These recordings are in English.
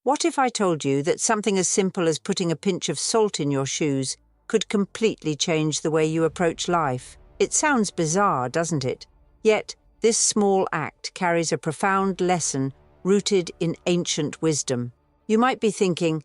What if I told you that something as simple as putting a pinch of salt in your shoes could completely change the way you approach life? It sounds bizarre, doesn't it? Yet, this small act carries a profound lesson rooted in ancient wisdom. You might be thinking,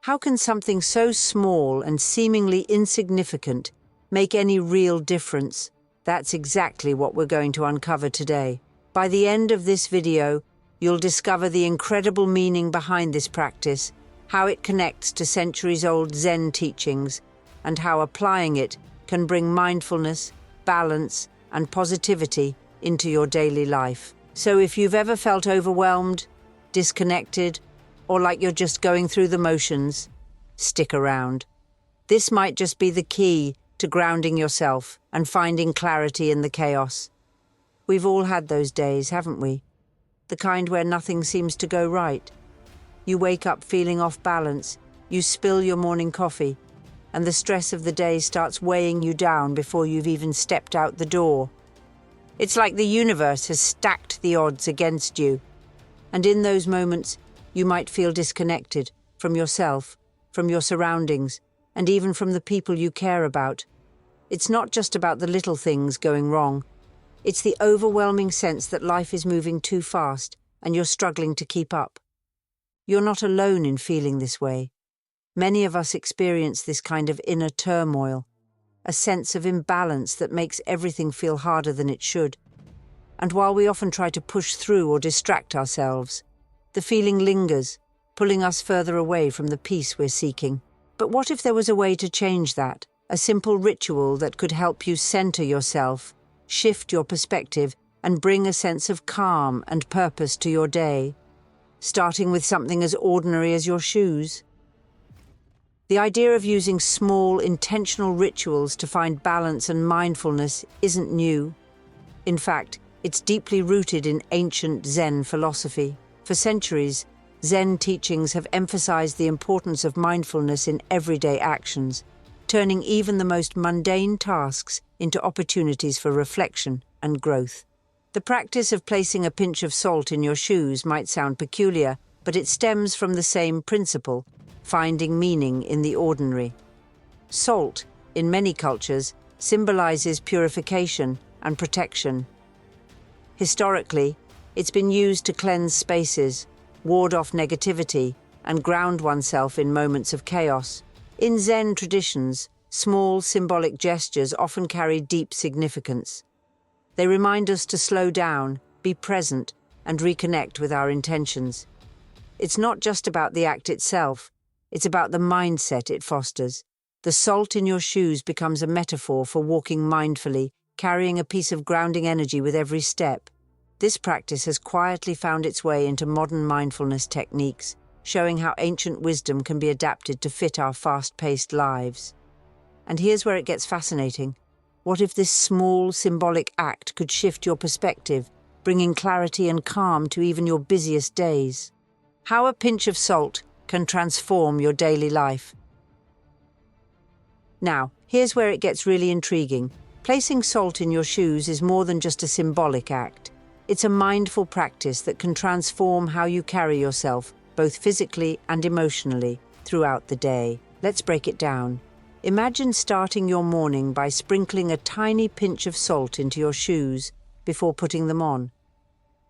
how can something so small and seemingly insignificant make any real difference? That's exactly what we're going to uncover today. By the end of this video, you'll discover the incredible meaning behind this practice, how it connects to centuries-old Zen teachings, and how applying it can bring mindfulness, balance, and positivity into your daily life. So if you've ever felt overwhelmed, disconnected, or like you're just going through the motions, stick around. This might just be the key to grounding yourself and finding clarity in the chaos. We've all had those days, haven't we? The kind where nothing seems to go right. You wake up feeling off balance, you spill your morning coffee, and the stress of the day starts weighing you down before you've even stepped out the door. It's like the universe has stacked the odds against you. And in those moments, you might feel disconnected from yourself, from your surroundings, and even from the people you care about. It's not just about the little things going wrong. It's the overwhelming sense that life is moving too fast and you're struggling to keep up. You're not alone in feeling this way. Many of us experience this kind of inner turmoil, a sense of imbalance that makes everything feel harder than it should. And while we often try to push through or distract ourselves, the feeling lingers, pulling us further away from the peace we're seeking. But what if there was a way to change that? A simple ritual that could help you center yourself, shift your perspective, and bring a sense of calm and purpose to your day, starting with something as ordinary as your shoes. The idea of using small, intentional rituals to find balance and mindfulness isn't new. In fact, it's deeply rooted in ancient Zen philosophy. For centuries, Zen teachings have emphasized the importance of mindfulness in everyday actions, turning even the most mundane tasks into opportunities for reflection and growth. The practice of placing a pinch of salt in your shoes might sound peculiar, but it stems from the same principle, finding meaning in the ordinary. Salt, in many cultures, symbolizes purification and protection. Historically, it's been used to cleanse spaces, ward off negativity, and ground oneself in moments of chaos. In Zen traditions, small symbolic gestures often carry deep significance. They remind us to slow down, be present, and reconnect with our intentions. It's not just about the act itself, it's about the mindset it fosters. The salt in your shoes becomes a metaphor for walking mindfully, carrying a piece of grounding energy with every step. This practice has quietly found its way into modern mindfulness techniques, showing how ancient wisdom can be adapted to fit our fast-paced lives. And here's where it gets fascinating. What if this small, symbolic act could shift your perspective, bringing clarity and calm to even your busiest days? How a pinch of salt can transform your daily life. Now, here's where it gets really intriguing. Placing salt in your shoes is more than just a symbolic act. It's a mindful practice that can transform how you carry yourself, both physically and emotionally, throughout the day. Let's break it down. Imagine starting your morning by sprinkling a tiny pinch of salt into your shoes before putting them on.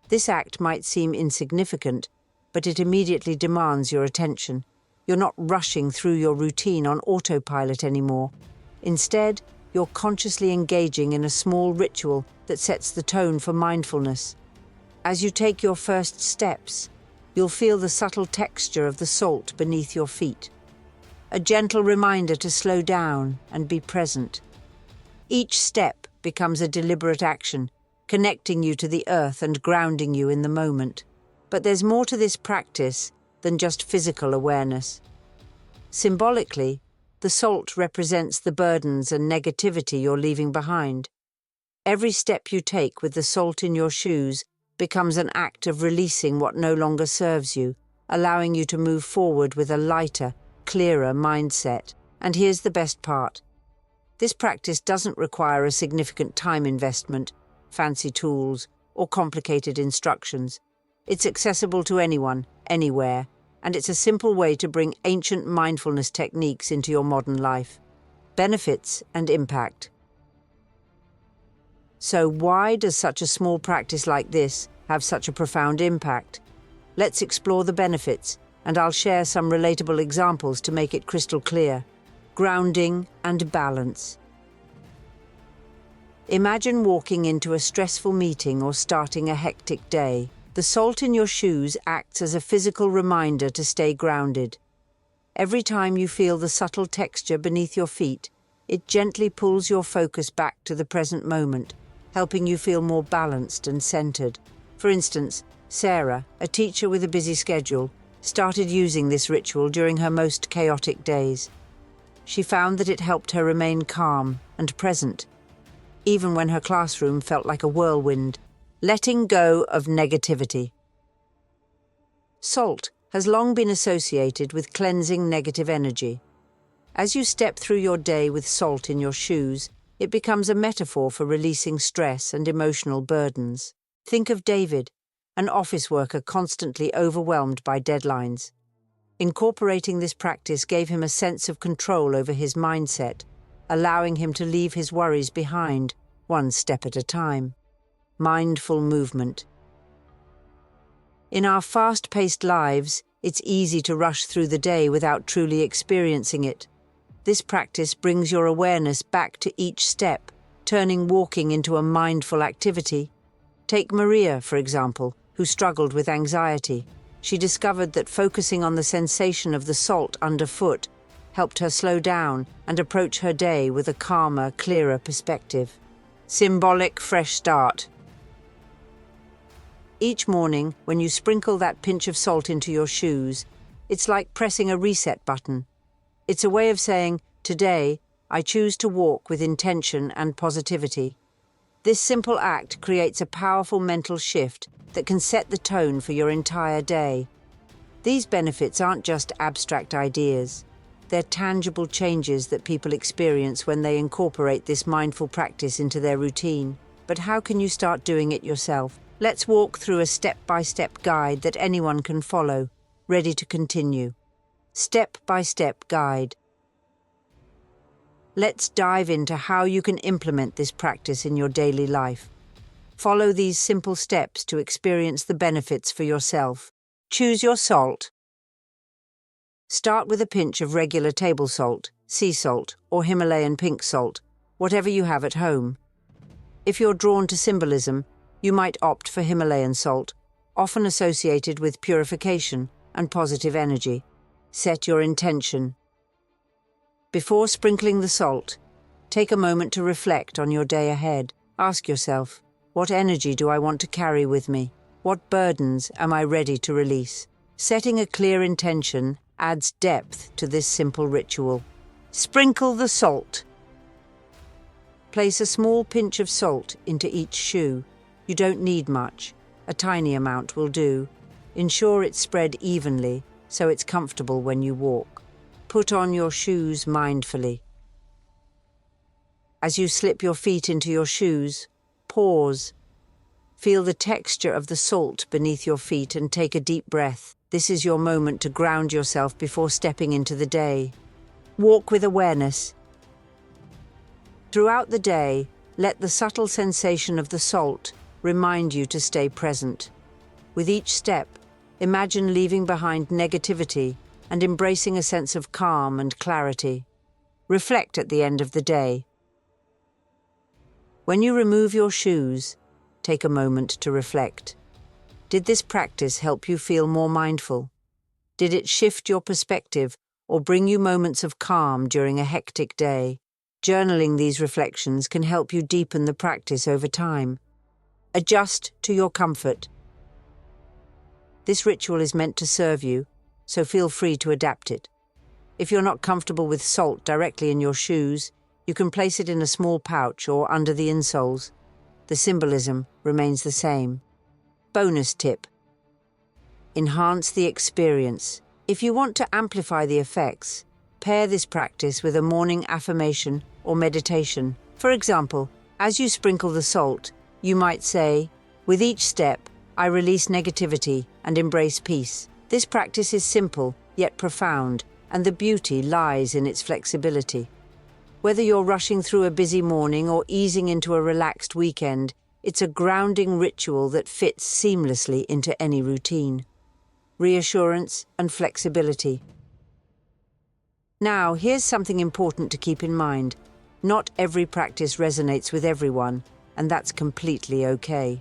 This act might seem insignificant, but it immediately demands your attention. You're not rushing through your routine on autopilot anymore. Instead, you're consciously engaging in a small ritual that sets the tone for mindfulness. As you take your first steps, you'll feel the subtle texture of the salt beneath your feet. A gentle reminder to slow down and be present. Each step becomes a deliberate action, connecting you to the earth and grounding you in the moment. But there's more to this practice than just physical awareness. Symbolically, the salt represents the burdens and negativity you're leaving behind. Every step you take with the salt in your shoes becomes an act of releasing what no longer serves you, allowing you to move forward with a lighter, clearer mindset. And here's the best part. This practice doesn't require a significant time investment, fancy tools, or complicated instructions. It's accessible to anyone, anywhere, and it's a simple way to bring ancient mindfulness techniques into your modern life. Benefits and impact. So why does such a small practice like this have such a profound impact? Let's explore the benefits, and I'll share some relatable examples to make it crystal clear. Grounding and balance. Imagine walking into a stressful meeting or starting a hectic day. The salt in your shoes acts as a physical reminder to stay grounded. Every time you feel the subtle texture beneath your feet, it gently pulls your focus back to the present moment, helping you feel more balanced and centered. For instance, Sarah, a teacher with a busy schedule, started using this ritual during her most chaotic days. She found that it helped her remain calm and present, even when her classroom felt like a whirlwind. Letting go of negativity. Salt has long been associated with cleansing negative energy. As you step through your day with salt in your shoes, it becomes a metaphor for releasing stress and emotional burdens. Think of David, an office worker constantly overwhelmed by deadlines. Incorporating this practice gave him a sense of control over his mindset, allowing him to leave his worries behind, one step at a time. Mindful movement. In our fast-paced lives, it's easy to rush through the day without truly experiencing it. This practice brings your awareness back to each step, turning walking into a mindful activity. Take Maria, for example, who struggled with anxiety. She discovered that focusing on the sensation of the salt underfoot helped her slow down and approach her day with a calmer, clearer perspective. Symbolic fresh start. Each morning, when you sprinkle that pinch of salt into your shoes, it's like pressing a reset button. It's a way of saying, today, I choose to walk with intention and positivity. This simple act creates a powerful mental shift that can set the tone for your entire day. These benefits aren't just abstract ideas. They're tangible changes that people experience when they incorporate this mindful practice into their routine. But how can you start doing it yourself? Let's walk through a step-by-step guide that anyone can follow, ready to continue. Step-by-step guide. Let's dive into how you can implement this practice in your daily life. Follow these simple steps to experience the benefits for yourself. Choose your salt. Start with a pinch of regular table salt, sea salt, or Himalayan pink salt, whatever you have at home. If you're drawn to symbolism, you might opt for Himalayan salt, often associated with purification and positive energy. Set your intention. Before sprinkling the salt, take a moment to reflect on your day ahead. Ask yourself, what energy do I want to carry with me? What burdens am I ready to release? Setting a clear intention adds depth to this simple ritual. Sprinkle the salt. Place a small pinch of salt into each shoe. You don't need much. A tiny amount will do. Ensure it's spread evenly so it's comfortable when you walk. Put on your shoes mindfully. As you slip your feet into your shoes, pause. Feel the texture of the salt beneath your feet and take a deep breath. This is your moment to ground yourself before stepping into the day. Walk with awareness. Throughout the day, let the subtle sensation of the salt remind you to stay present. With each step, imagine leaving behind negativity and embracing a sense of calm and clarity. Reflect at the end of the day. When you remove your shoes, take a moment to reflect. Did this practice help you feel more mindful? Did it shift your perspective or bring you moments of calm during a hectic day? Journaling these reflections can help you deepen the practice over time. Adjust to your comfort. This ritual is meant to serve you, so feel free to adapt it. If you're not comfortable with salt directly in your shoes, you can place it in a small pouch or under the insoles. The symbolism remains the same. Bonus tip. Enhance the experience. If you want to amplify the effects, pair this practice with a morning affirmation or meditation. For example, as you sprinkle the salt, you might say, "With each step, I release negativity and embrace peace." This practice is simple, yet profound, and the beauty lies in its flexibility. Whether you're rushing through a busy morning or easing into a relaxed weekend, it's a grounding ritual that fits seamlessly into any routine. Reassurance and flexibility. Now, here's something important to keep in mind. Not every practice resonates with everyone, and that's completely okay.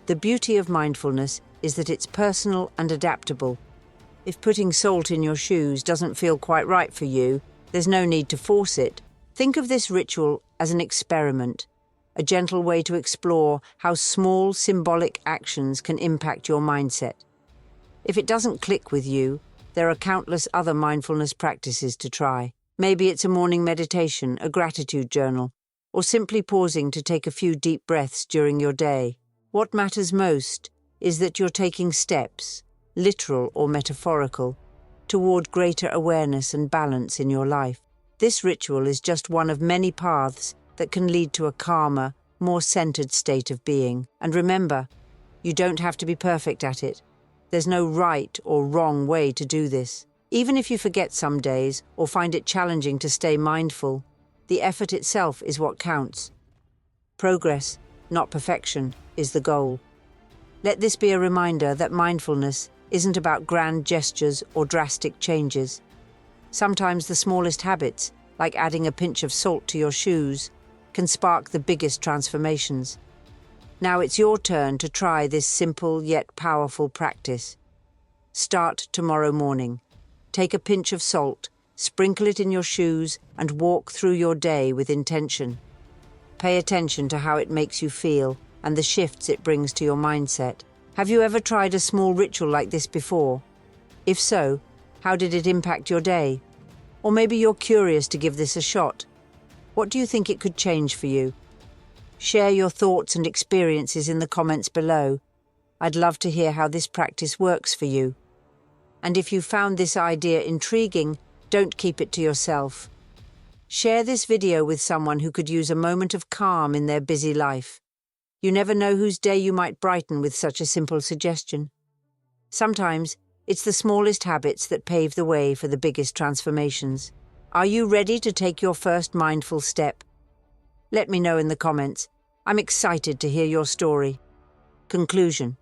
The beauty of mindfulness is that it's personal and adaptable. If putting salt in your shoes doesn't feel quite right for you, there's no need to force it. Think of this ritual as an experiment, a gentle way to explore how small symbolic actions can impact your mindset. If it doesn't click with you, there are countless other mindfulness practices to try. Maybe it's a morning meditation, a gratitude journal, or simply pausing to take a few deep breaths during your day. What matters most is that you're taking steps, literal or metaphorical, toward greater awareness and balance in your life. This ritual is just one of many paths that can lead to a calmer, more centered state of being. And remember, you don't have to be perfect at it. There's no right or wrong way to do this. Even if you forget some days or find it challenging to stay mindful, the effort itself is what counts. Progress, not perfection, is the goal. Let this be a reminder that mindfulness isn't about grand gestures or drastic changes. Sometimes the smallest habits, like adding a pinch of salt to your shoes, can spark the biggest transformations. Now it's your turn to try this simple yet powerful practice. Start tomorrow morning. Take a pinch of salt, sprinkle it in your shoes, and walk through your day with intention. Pay attention to how it makes you feel and the shifts it brings to your mindset. Have you ever tried a small ritual like this before? If so, how did it impact your day? Or maybe you're curious to give this a shot. What do you think it could change for you? Share your thoughts and experiences in the comments below. I'd love to hear how this practice works for you. And if you found this idea intriguing, don't keep it to yourself. Share this video with someone who could use a moment of calm in their busy life. You never know whose day you might brighten with such a simple suggestion. Sometimes, it's the smallest habits that pave the way for the biggest transformations. Are you ready to take your first mindful step? Let me know in the comments. I'm excited to hear your story. Conclusion.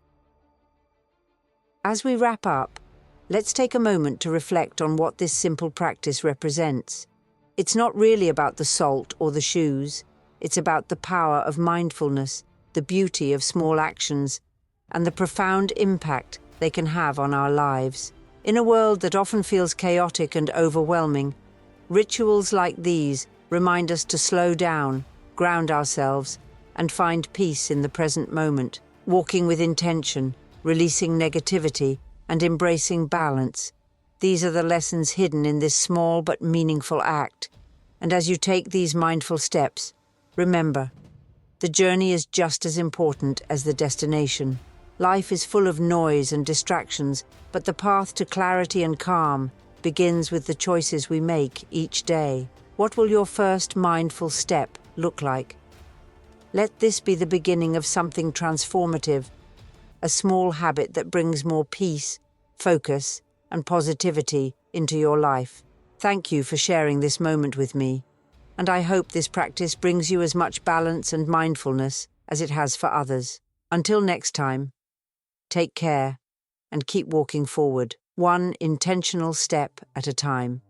As we wrap up, let's take a moment to reflect on what this simple practice represents. It's not really about the salt or the shoes. It's about the power of mindfulness, the beauty of small actions, and the profound impact they can have on our lives. In a world that often feels chaotic and overwhelming, rituals like these remind us to slow down, ground ourselves, and find peace in the present moment, walking with intention, releasing negativity, and embracing balance. These are the lessons hidden in this small but meaningful act. And as you take these mindful steps, remember, the journey is just as important as the destination. Life is full of noise and distractions, but the path to clarity and calm begins with the choices we make each day. What will your first mindful step look like? Let this be the beginning of something transformative, a small habit that brings more peace, focus, and positivity into your life. Thank you for sharing this moment with me, and I hope this practice brings you as much balance and mindfulness as it has for others. Until next time, take care and keep walking forward, one intentional step at a time.